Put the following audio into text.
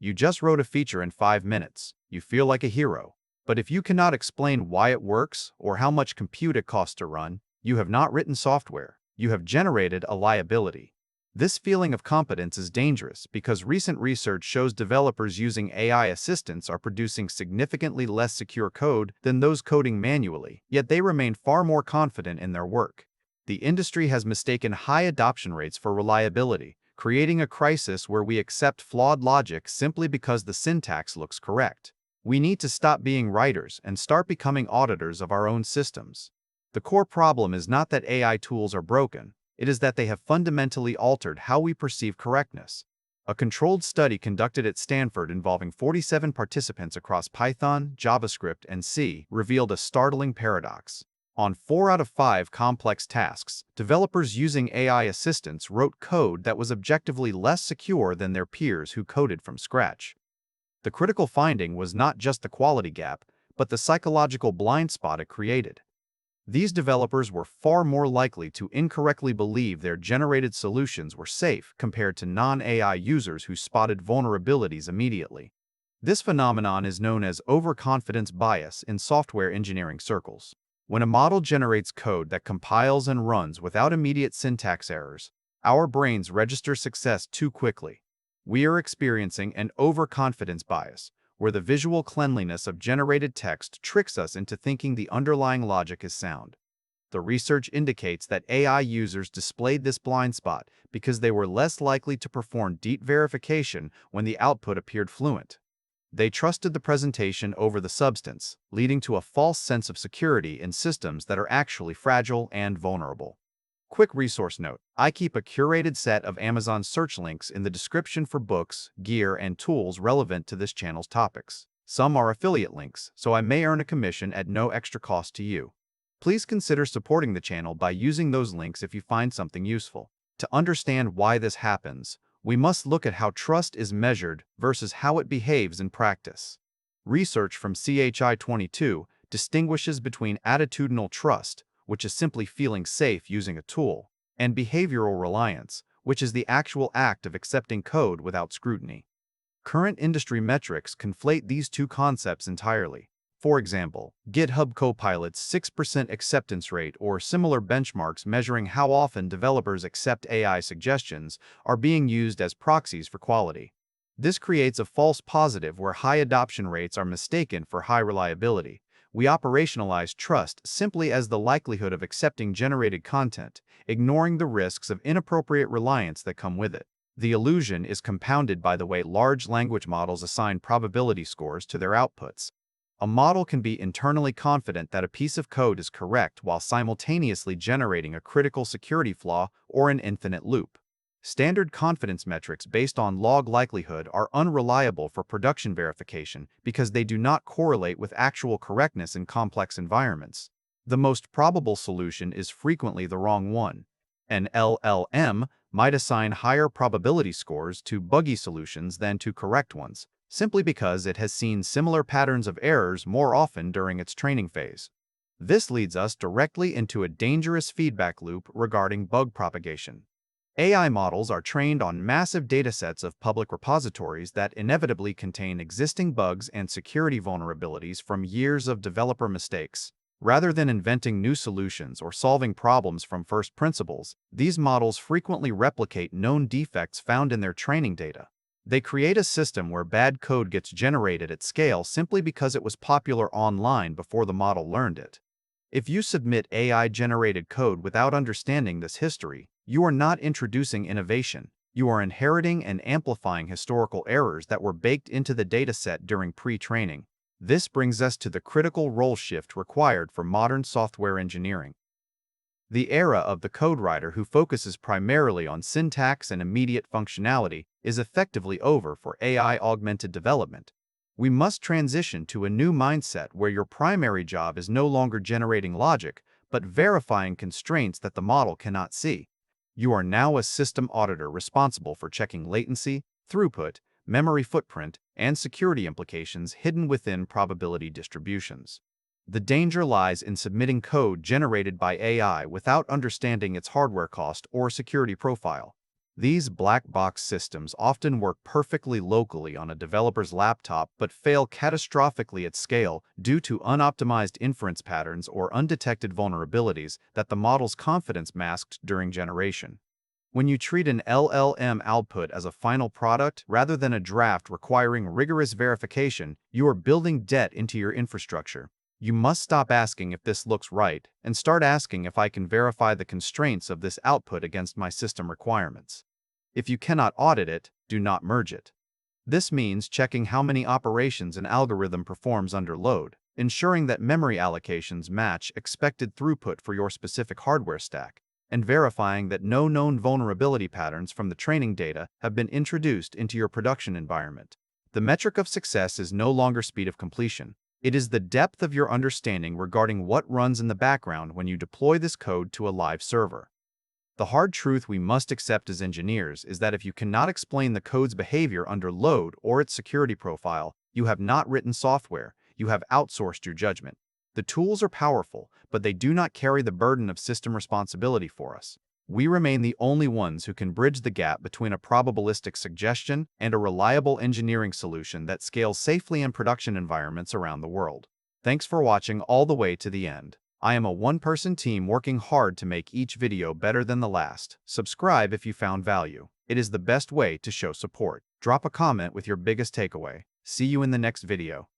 You just wrote a feature in 5 minutes. You feel like a hero. But if you cannot explain why it works or how much compute it costs to run, you have not written software. You have generated a liability. This feeling of competence is dangerous because recent research shows developers using AI assistants are producing significantly less secure code than those coding manually, yet they remain far more confident in their work. The industry has mistaken high adoption rates for reliability, creating a crisis where we accept flawed logic simply because the syntax looks correct. We need to stop being writers and start becoming auditors of our own systems. The core problem is not that AI tools are broken, it is that they have fundamentally altered how we perceive correctness. A controlled study conducted at Stanford involving 47 participants across Python, JavaScript, and C revealed a startling paradox. On 4 out of 5 complex tasks, developers using AI assistants wrote code that was objectively less secure than their peers who coded from scratch. The critical finding was not just the quality gap, but the psychological blind spot it created. These developers were far more likely to incorrectly believe their generated solutions were safe compared to non-AI users who spotted vulnerabilities immediately. This phenomenon is known as overconfidence bias in software engineering circles. When a model generates code that compiles and runs without immediate syntax errors, our brains register success too quickly. We are experiencing an overconfidence bias, where the visual cleanliness of generated text tricks us into thinking the underlying logic is sound. The research indicates that AI users displayed this blind spot because they were less likely to perform deep verification when the output appeared fluent. They trusted the presentation over the substance, leading to a false sense of security in systems that are actually fragile and vulnerable. Quick resource note: I keep a curated set of Amazon search links in the description for books, gear, and tools relevant to this channel's topics. Some are affiliate links, so I may earn a commission at no extra cost to you. Please consider supporting the channel by using those links if you find something useful. To understand why this happens, we must look at how trust is measured versus how it behaves in practice. Research from CHI22 distinguishes between attitudinal trust, which is simply feeling safe using a tool, and behavioral reliance, which is the actual act of accepting code without scrutiny. Current industry metrics conflate these two concepts entirely. For example, GitHub Copilot's 6% acceptance rate or similar benchmarks measuring how often developers accept AI suggestions are being used as proxies for quality. This creates a false positive where high adoption rates are mistaken for high reliability. We operationalize trust simply as the likelihood of accepting generated content, ignoring the risks of inappropriate reliance that come with it. The illusion is compounded by the way large language models assign probability scores to their outputs. A model can be internally confident that a piece of code is correct while simultaneously generating a critical security flaw or an infinite loop. Standard confidence metrics based on log likelihood are unreliable for production verification because they do not correlate with actual correctness in complex environments. The most probable solution is frequently the wrong one. An LLM might assign higher probability scores to buggy solutions than to correct ones, simply because it has seen similar patterns of errors more often during its training phase. This leads us directly into a dangerous feedback loop regarding bug propagation. AI models are trained on massive datasets of public repositories that inevitably contain existing bugs and security vulnerabilities from years of developer mistakes. Rather than inventing new solutions or solving problems from first principles, these models frequently replicate known defects found in their training data. They create a system where bad code gets generated at scale simply because it was popular online before the model learned it. If you submit AI-generated code without understanding this history, you are not introducing innovation. You are inheriting and amplifying historical errors that were baked into the dataset during pre-training. This brings us to the critical role shift required for modern software engineering. The era of the code writer who focuses primarily on syntax and immediate functionality is effectively over for AI-augmented development. We must transition to a new mindset where your primary job is no longer generating logic, but verifying constraints that the model cannot see. You are now a system auditor responsible for checking latency, throughput, memory footprint, and security implications hidden within probability distributions. The danger lies in submitting code generated by AI without understanding its hardware cost or security profile. These black box systems often work perfectly locally on a developer's laptop but fail catastrophically at scale due to unoptimized inference patterns or undetected vulnerabilities that the model's confidence masked during generation. When you treat an LLM output as a final product rather than a draft requiring rigorous verification, you are building debt into your infrastructure. You must stop asking if this looks right and start asking if I can verify the constraints of this output against my system requirements. If you cannot audit it, do not merge it. This means checking how many operations an algorithm performs under load, ensuring that memory allocations match expected throughput for your specific hardware stack, and verifying that no known vulnerability patterns from the training data have been introduced into your production environment. The metric of success is no longer speed of completion. It is the depth of your understanding regarding what runs in the background when you deploy this code to a live server. The hard truth we must accept as engineers is that if you cannot explain the code's behavior under load or its security profile, you have not written software, you have outsourced your judgment. The tools are powerful, but they do not carry the burden of system responsibility for us. We remain the only ones who can bridge the gap between a probabilistic suggestion and a reliable engineering solution that scales safely in production environments around the world. Thanks for watching all the way to the end. I am a one-person team working hard to make each video better than the last. Subscribe if you found value. It is the best way to show support. Drop a comment with your biggest takeaway. See you in the next video.